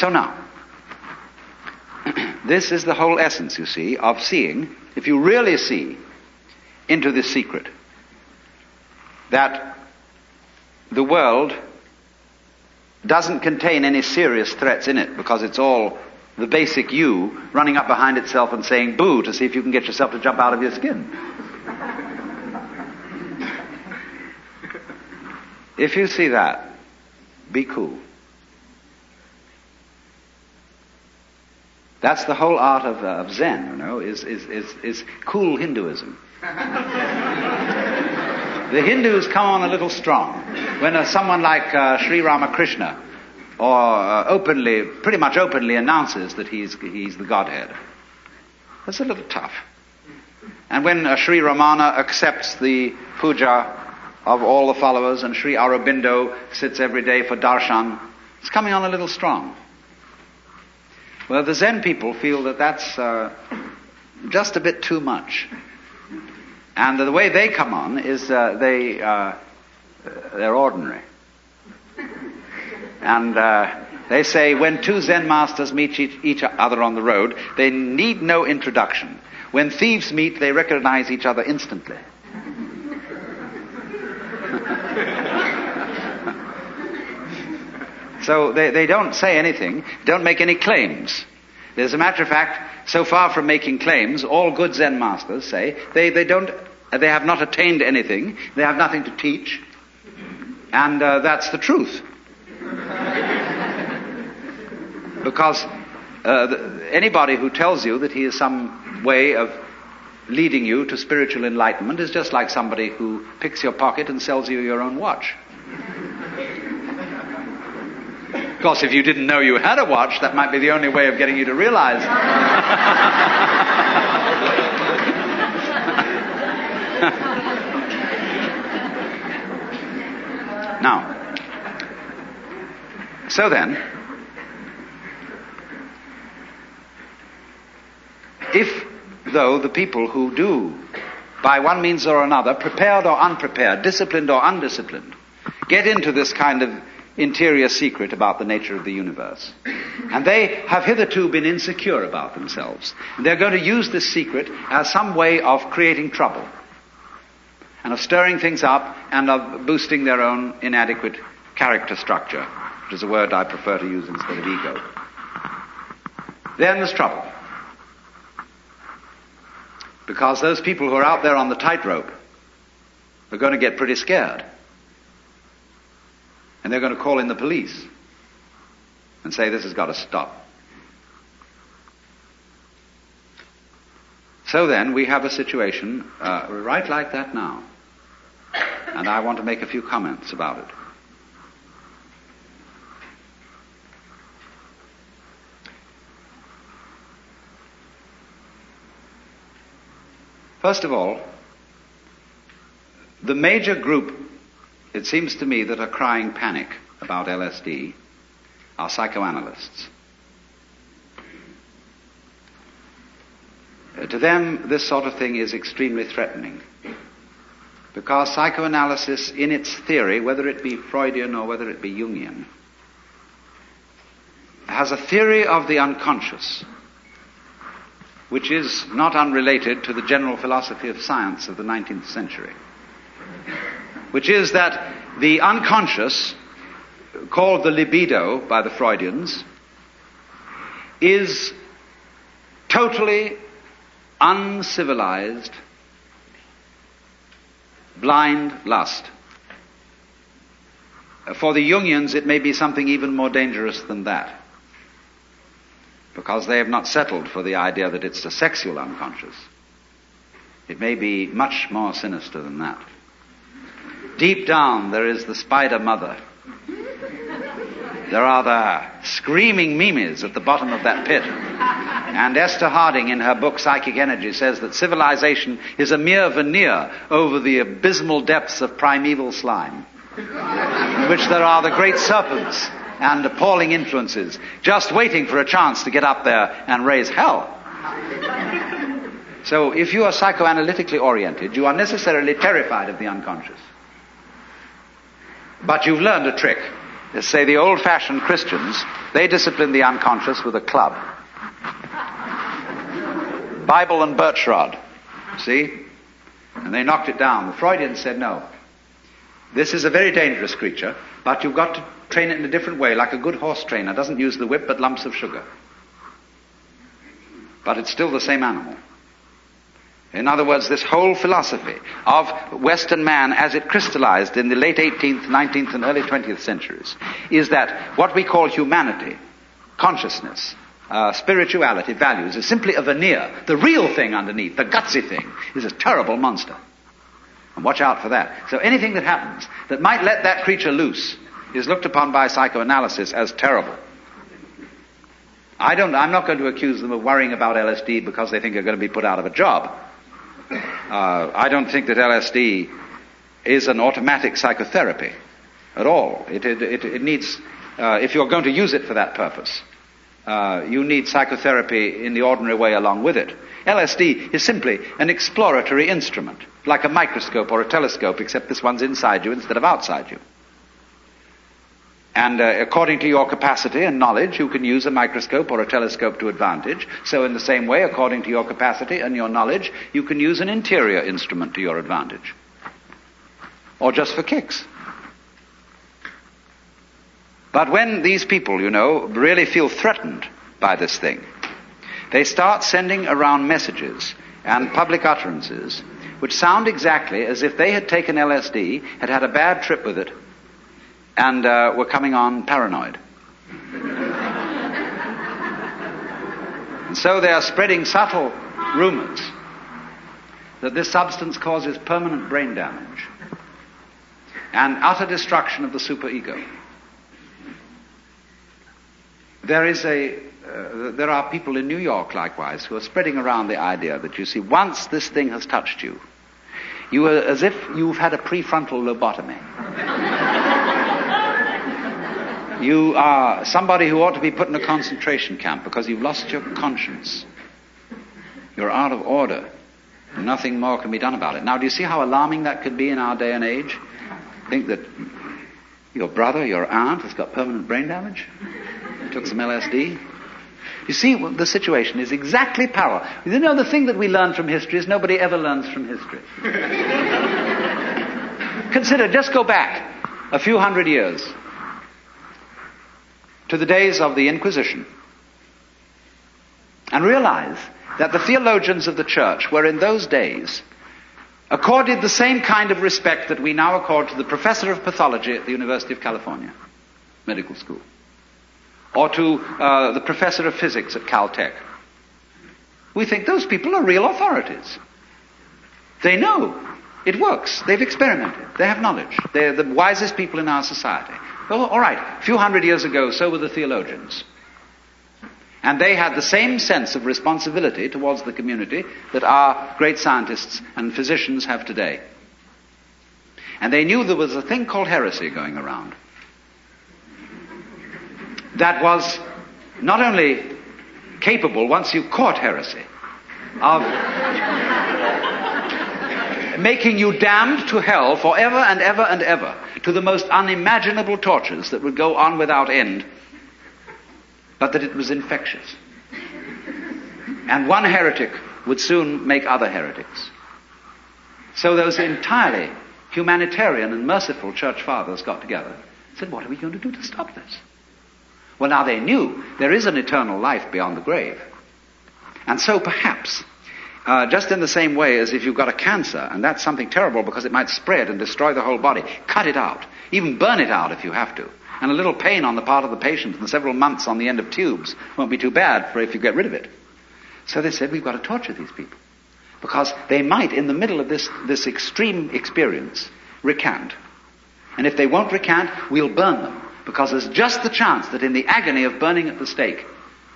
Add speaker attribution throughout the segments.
Speaker 1: So now, this is the whole essence, you see, of seeing, if you really see into this secret, that the world doesn't contain any serious threats in it, because it's all the basic you running up behind itself and saying boo to see if you can get yourself to jump out of your skin. If you see that, be cool. That's the whole art of Zen, you know, is cool Hinduism. The Hindus come on a little strong when someone like Sri Ramakrishna pretty much openly announces that he's the Godhead. That's a little tough. And when Sri Ramana accepts the puja of all the followers and Sri Aurobindo sits every day for darshan, it's coming on a little strong. Well, the Zen people feel that that's just a bit too much. And the way they come on is they're ordinary. And they say when two Zen masters meet each other on the road, they need no introduction. When thieves meet, they recognize each other instantly. So they don't say anything, don't make any claims. As a matter of fact, so far from making claims, all good Zen masters say they have not attained anything, they have nothing to teach, and that's the truth. Because anybody who tells you that he is some way of leading you to spiritual enlightenment is just like somebody who picks your pocket and sells you your own watch. Of course, if you didn't know you had a watch, that might be the only way of getting you to realize. Now, so then, if, though, the people who do, by one means or another, prepared or unprepared, disciplined or undisciplined, get into this kind of interior secret about the nature of the universe, and they have hitherto been insecure about themselves, and they're going to use this secret as some way of creating trouble, and of stirring things up, and of boosting their own inadequate character structure, which is a word I prefer to use instead of ego. Then there's trouble. Because those people who are out there on the tightrope are going to get pretty scared. And they're going to call in the police and say, this has got to stop. So then we have a situation right like that now. And I want to make a few comments about it. First of all, the major group, it seems to me, that are crying panic about LSD are psychoanalysts. To them, this sort of thing is extremely threatening, because psychoanalysis, in its theory, whether it be Freudian or whether it be Jungian, has a theory of the unconscious, which is not unrelated to the general philosophy of science of the 19th century, which is that the unconscious, called the libido by the Freudians, is totally uncivilized, blind lust. For the Jungians, it may be something even more dangerous than that, because they have not settled for the idea that it's the sexual unconscious. It may be much more sinister than that. Deep down, there is the spider mother. There are the screaming mimes at the bottom of that pit. And Esther Harding, in her book Psychic Energy, says that civilization is a mere veneer over the abysmal depths of primeval slime, in which there are the great serpents and appalling influences, just waiting for a chance to get up there and raise hell. So if you are psychoanalytically oriented, you are necessarily terrified of the unconscious. But you've learned a trick. say the old-fashioned Christians, they disciplined the unconscious with a club. Bible and birch rod. See? And they knocked it down. The Freudians said, no. This is a very dangerous creature, but you've got to train it in a different way, like a good horse trainer. Doesn't use the whip, but lumps of sugar. But it's still the same animal. In other words, this whole philosophy of Western man as it crystallized in the late 18th, 19th, and early 20th centuries is that what we call humanity, consciousness, spirituality, values, is simply a veneer. The real thing underneath, the gutsy thing, is a terrible monster. And watch out for that. So anything that happens that might let that creature loose is looked upon by psychoanalysis as terrible. I'm not going to accuse them of worrying about LSD because they think they're going to be put out of a job. I don't think that LSD is an automatic psychotherapy at all. It needs, if you're going to use it for that purpose, you need psychotherapy in the ordinary way along with it. LSD is simply an exploratory instrument, like a microscope or a telescope, except this one's inside you instead of outside you. And according to your capacity and knowledge, you can use a microscope or a telescope to advantage. So in the same way, according to your capacity and your knowledge, you can use an interior instrument to your advantage. Or just for kicks. But when these people, really feel threatened by this thing, they start sending around messages and public utterances which sound exactly as if they had taken LSD, had had a bad trip with it, and were coming on paranoid. And so they are spreading subtle rumors that this substance causes permanent brain damage and utter destruction of the superego. There are people in New York, likewise, who are spreading around the idea that, you see, once this thing has touched you, you are as if you've had a prefrontal lobotomy. You are somebody who ought to be put in a concentration camp because you've lost your conscience. You're out of order. And nothing more can be done about it. Now, do you see how alarming that could be in our day and age? Think that your brother, your aunt, has got permanent brain damage? Took some LSD? You see, the situation is exactly parallel. The thing that we learn from history is nobody ever learns from history. Consider, just go back a few hundred years to the days of the Inquisition and realize that the theologians of the church were in those days accorded the same kind of respect that we now accord to the professor of pathology at the University of California Medical School, or to the professor of physics at Caltech. We think those people are real authorities. They know it works. They've experimented. They have knowledge. They're the wisest people in our society. Well, all right, a few hundred years ago, so were the theologians. And they had the same sense of responsibility towards the community that our great scientists and physicians have today. And they knew there was a thing called heresy going around that was not only capable, once you caught heresy, of making you damned to hell forever and ever and ever, to the most unimaginable tortures that would go on without end, but that it was infectious. And one heretic would soon make other heretics. So those entirely humanitarian and merciful church fathers got together and said, what are we going to do to stop this? Well, now they knew there is an eternal life beyond the grave. And so perhaps, just in the same way as if you've got a cancer, and that's something terrible because it might spread and destroy the whole body, cut it out. Even burn it out if you have to. And a little pain on the part of the patient and several months on the end of tubes won't be too bad for if you get rid of it. So they said, we've got to torture these people. Because they might, in the middle of this extreme experience, recant. And if they won't recant, we'll burn them. Because there's just the chance that in the agony of burning at the stake,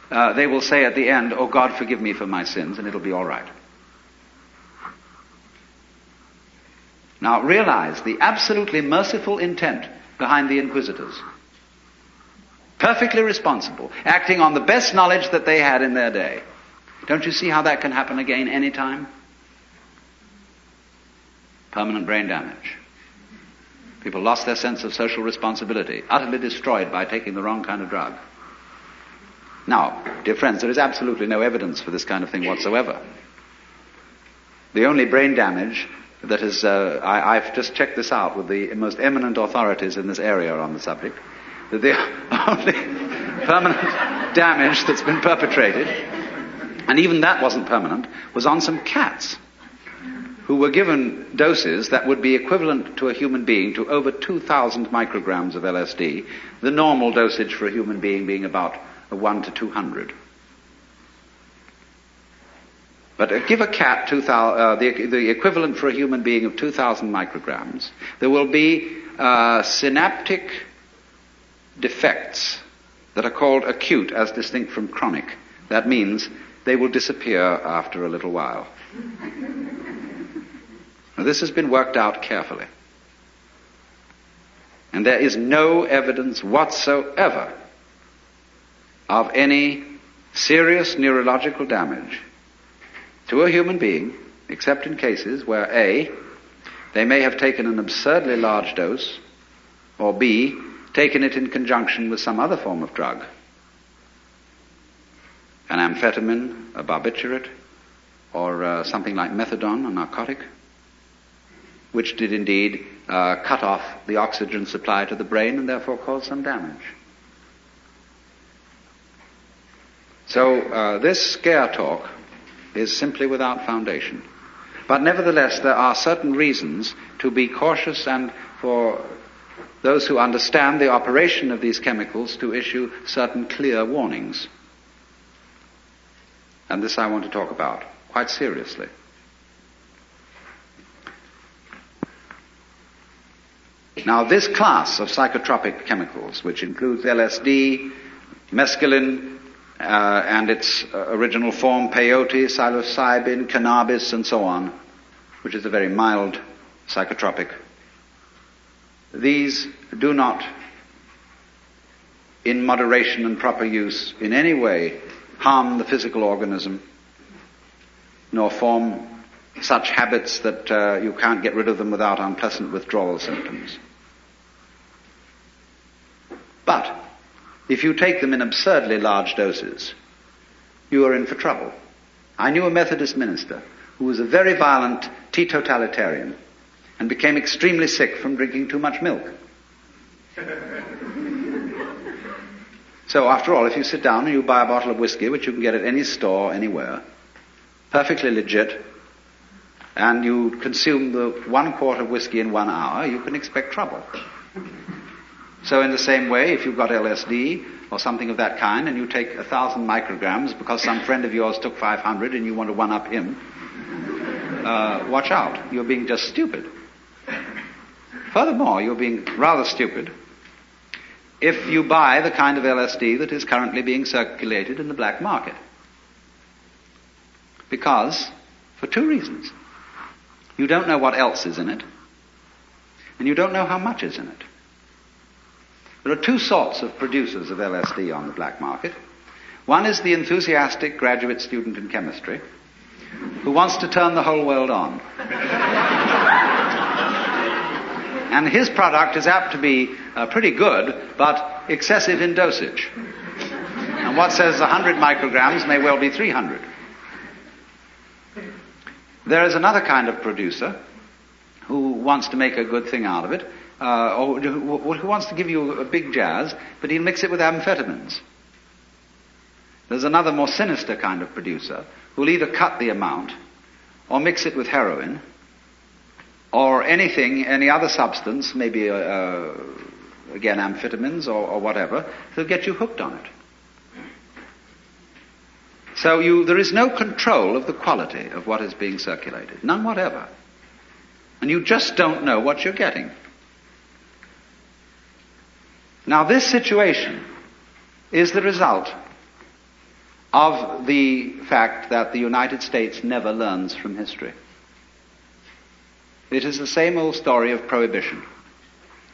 Speaker 1: they will say at the end, oh God, forgive me for my sins, and it'll be all right. Now realize the absolutely merciful intent behind the inquisitors. Perfectly responsible, acting on the best knowledge that they had in their day. Don't you see how that can happen again any time? Permanent brain damage. People lost their sense of social responsibility, utterly destroyed by taking the wrong kind of drug. Now, dear friends, there is absolutely no evidence for this kind of thing whatsoever. The only brain damage that is, I've just checked this out with the most eminent authorities in this area on the subject, that the only permanent damage that's been perpetrated, and even that wasn't permanent, was on some cats who were given doses that would be equivalent to a human being to over 2,000 micrograms of LSD, the normal dosage for a human being about 1 to 200. But give a cat the equivalent for a human being of 2,000 micrograms, there will be synaptic defects that are called acute as distinct from chronic. That means they will disappear after a little while. Now, this has been worked out carefully. And there is no evidence whatsoever of any serious neurological damage to a human being, except in cases where A, they may have taken an absurdly large dose, or B, taken it in conjunction with some other form of drug, an amphetamine, a barbiturate, or something like methadone, a narcotic, which did indeed cut off the oxygen supply to the brain and therefore cause some damage. So this scare talk is simply without foundation. But nevertheless, there are certain reasons to be cautious, and for those who understand the operation of these chemicals to issue certain clear warnings. And this I want to talk about quite seriously. Now, this class of psychotropic chemicals, which includes LSD, mescaline, and its original form, peyote, psilocybin, cannabis, and so on, which is a very mild psychotropic. These do not, in moderation and proper use, in any way harm the physical organism, nor form such habits that you can't get rid of them without unpleasant withdrawal symptoms. But if you take them in absurdly large doses, you are in for trouble. I knew a Methodist minister who was a very violent teetotalitarian and became extremely sick from drinking too much milk. So after all, if you sit down and you buy a bottle of whiskey, which you can get at any store, anywhere, perfectly legit, and you consume the 1 quart of whiskey in 1 hour, you can expect trouble. So in the same way, if you've got LSD or something of that kind and you take 1,000 micrograms because some friend of yours took 500 and you want to one-up him, watch out. You're being just stupid. Furthermore, you're being rather stupid if you buy the kind of LSD that is currently being circulated in the black market. Because, for 2 reasons. You don't know what else is in it, and you don't know how much is in it. There are 2 sorts of producers of LSD on the black market. One is the enthusiastic graduate student in chemistry who wants to turn the whole world on. And his product is apt to be pretty good, but excessive in dosage. And what says 100 micrograms may well be 300. There is another kind of producer who wants to make a good thing out of it, or who wants to give you a big jazz, but he'll mix it with amphetamines. There's another more sinister kind of producer who'll either cut the amount or mix it with heroin or any other substance, maybe again amphetamines or whatever, that'll get you hooked on it. So there is no control of the quality of what is being circulated, none whatever. And you just don't know what you're getting. Now, this situation is the result of the fact that the United States never learns from history. It is the same old story of prohibition.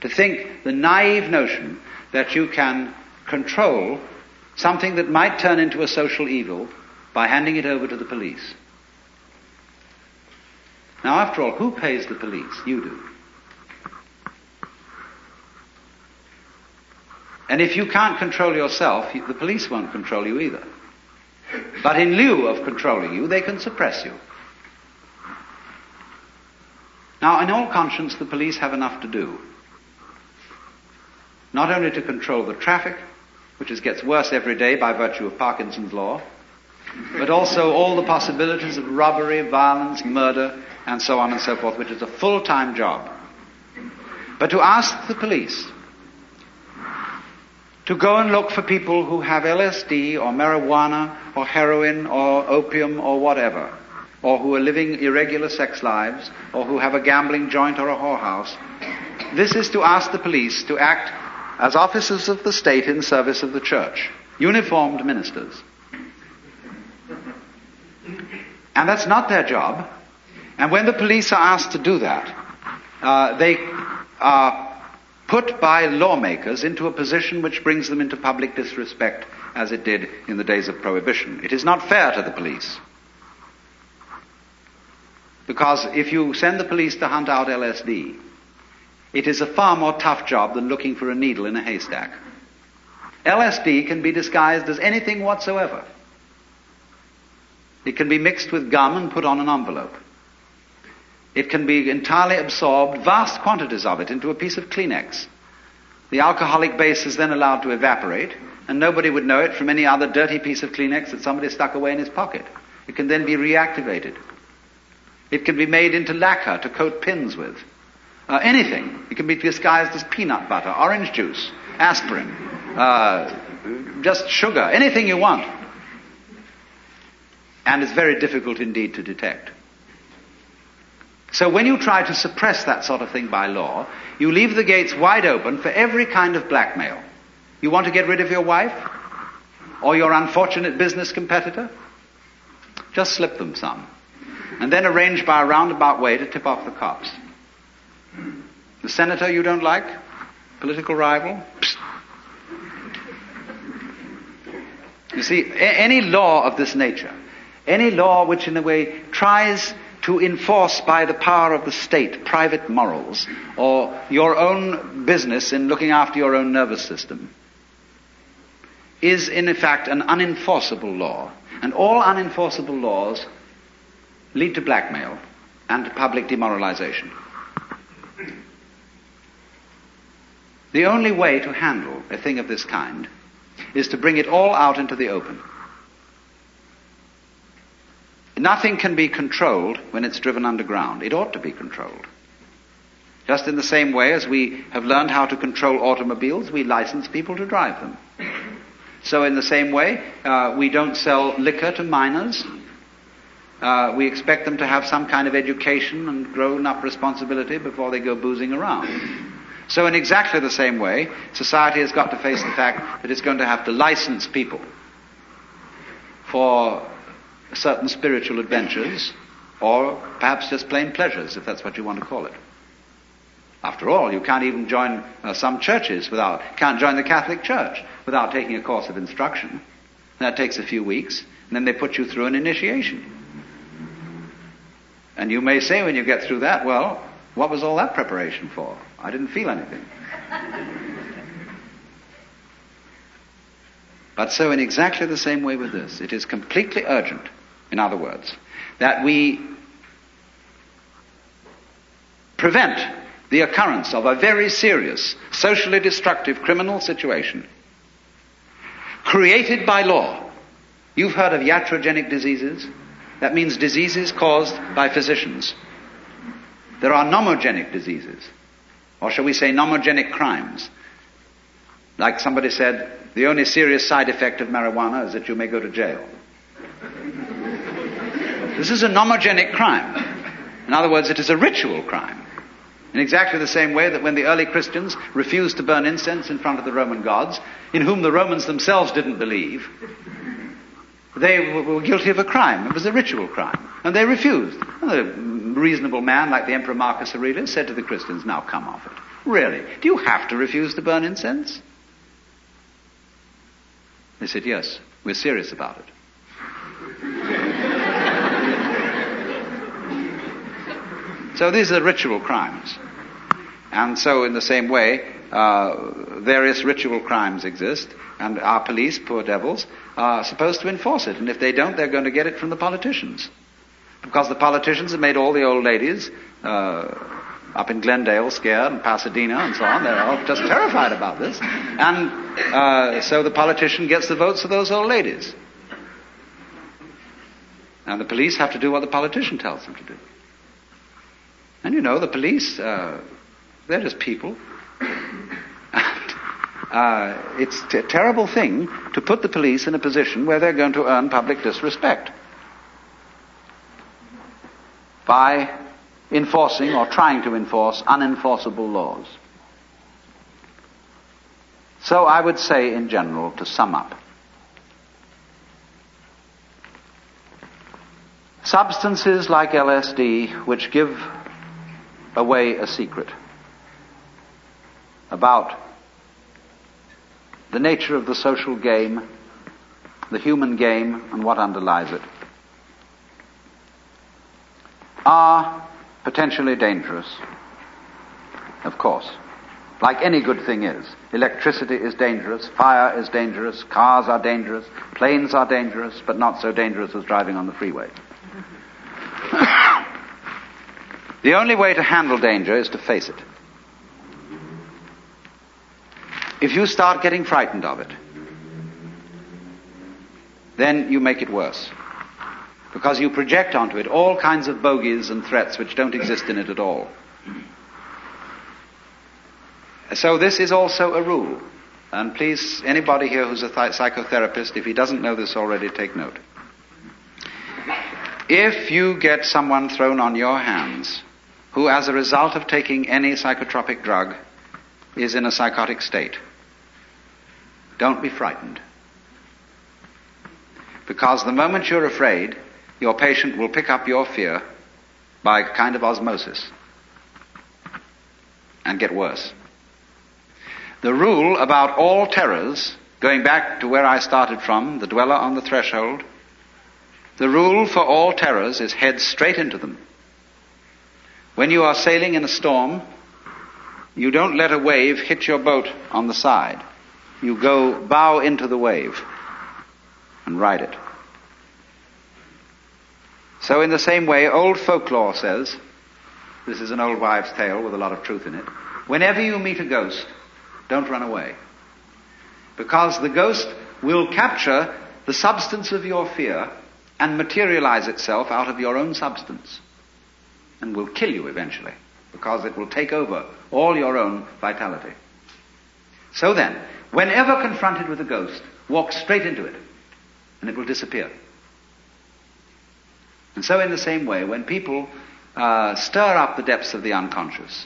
Speaker 1: To think the naive notion that you can control something that might turn into a social evil by handing it over to the police. Now, after all, who pays the police? You do. And if you can't control yourself, the police won't control you either. But in lieu of controlling you, they can suppress you. Now, in all conscience, the police have enough to do. Not only to control the traffic, which gets worse every day by virtue of Parkinson's law, but also all the possibilities of robbery, violence, murder, and so on and so forth, which is a full-time job. But to ask the police to go and look for people who have LSD or marijuana or heroin or opium or whatever, or who are living irregular sex lives, or who have a gambling joint or a whorehouse, this is to ask the police to act as officers of the state in service of the church, uniformed ministers. And that's not their job. And when the police are asked to do that, they are put by lawmakers into a position which brings them into public disrespect, as it did in the days of Prohibition. It is not fair to the police. Because if you send the police to hunt out LSD, it is a far more tough job than looking for a needle in a haystack. LSD can be disguised as anything whatsoever. It can be mixed with gum and put on an envelope. It can be entirely absorbed, vast quantities of it, into a piece of Kleenex. The alcoholic base is then allowed to evaporate, and nobody would know it from any other dirty piece of Kleenex that somebody stuck away in his pocket. It can then be reactivated. It can be made into lacquer to coat pins with. Anything. It can be disguised as peanut butter, orange juice, aspirin, just sugar, anything you want. And it's very difficult indeed to detect. So when you try to suppress that sort of thing by law, you leave the gates wide open for every kind of blackmail. You want to get rid of your wife? Or your unfortunate business competitor? Just slip them some. And then arrange by a roundabout way to tip off the cops. The senator you don't like? Political rival? Psst. You see, any law of this nature, any law which in a way tries to enforce by the power of the state private morals or your own business in looking after your own nervous system, is in fact an unenforceable law. And all unenforceable laws lead to blackmail and to public demoralization. The only way to handle a thing of this kind is to bring it all out into the open. Nothing can be controlled when it's driven underground. It ought to be controlled. Just in the same way as we have learned how to control automobiles, we license people to drive them. So in the same way, we don't sell liquor to minors. We expect them to have some kind of education and grown-up responsibility before they go boozing around. So in exactly the same way, society has got to face the fact that it's going to have to license people for certain spiritual adventures, or perhaps just plain pleasures, if that's what you want to call it. After all, you can't even join some churches can't join the Catholic Church without taking a course of instruction. That takes a few weeks, and then they put you through an initiation. And you may say when you get through that, well, what was all that preparation for? I didn't feel anything. But so in exactly the same way with this, it is completely urgent, in other words, that we prevent the occurrence of a very serious, socially destructive criminal situation created by law. You've heard of iatrogenic diseases? That means diseases caused by physicians. There are nomogenic diseases, or shall we say nomogenic crimes. Like somebody said, the only serious side effect of marijuana is that you may go to jail. This is a nomogenic crime. In other words, it is a ritual crime. In exactly the same way that when the early Christians refused to burn incense in front of the Roman gods, in whom the Romans themselves didn't believe, they were guilty of a crime. It was a ritual crime. And they refused. A reasonable man like the Emperor Marcus Aurelius said to the Christians, now come off it. Really? Do you have to refuse to burn incense? They said, yes, we're serious about it. So these are ritual crimes. And so in the same way, various ritual crimes exist, and our police, poor devils, are supposed to enforce it. And if they don't, they're going to get it from the politicians. Because the politicians have made all the old ladies up in Glendale scared, and Pasadena and so on. They're all just terrified about this. And so the politician gets the votes of those old ladies. And the police have to do what the politician tells them to do. And you know, the police, they're just people. It's a terrible thing to put the police in a position where they're going to earn public disrespect by enforcing or trying to enforce unenforceable laws. So I would say in general, to sum up, substances like LSD, which give away a secret about the nature of the social game, the human game, and what underlies it, are potentially dangerous, of course, like any good thing is. Electricity is dangerous, fire is dangerous, cars are dangerous, planes are dangerous, but not so dangerous as driving on the freeway. The only way to handle danger is to face it. If you start getting frightened of it, then you make it worse. Because you project onto it all kinds of bogies and threats which don't exist in it at all. So this is also a rule. And please, anybody here who's a psychotherapist, if he doesn't know this already, take note. If you get someone thrown on your hands who, as a result of taking any psychotropic drug, is in a psychotic state, don't be frightened. Because the moment you're afraid, your patient will pick up your fear by a kind of osmosis and get worse. The rule about all terrors, going back to where I started from, the dweller on the threshold, the rule for all terrors is head straight into them. When you are sailing in a storm, you don't let a wave hit your boat on the side. You go bow into the wave and ride it. So in the same way, old folklore says, this is an old wives' tale with a lot of truth in it, whenever you meet a ghost, don't run away. Because the ghost will capture the substance of your fear and materialize itself out of your own substance, and will kill you eventually, because it will take over all your own vitality. So then, whenever confronted with a ghost, walk straight into it, and it will disappear. And so in the same way, when people stir up the depths of the unconscious,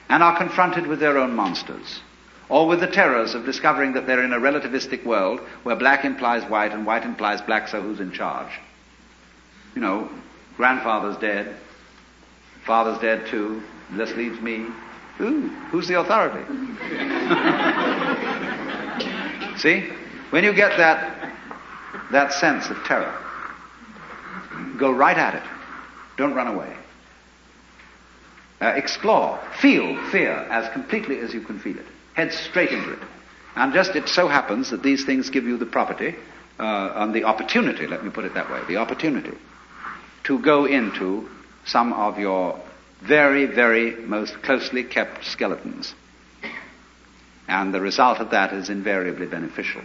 Speaker 1: and are confronted with their own monsters, or with the terrors of discovering that they're in a relativistic world where black implies white and white implies black, so who's in charge? You know, grandfather's dead, father's dead too, this leaves me. Who's the authority? See? When you get that sense of terror, go right at it. Don't run away. Explore, feel fear as completely as you can feel it. Head straight into it. And just it so happens that these things give you the property, and the opportunity, let me put it that way, the opportunity to go into some of your very, very most closely kept skeletons. And the result of that is invariably beneficial.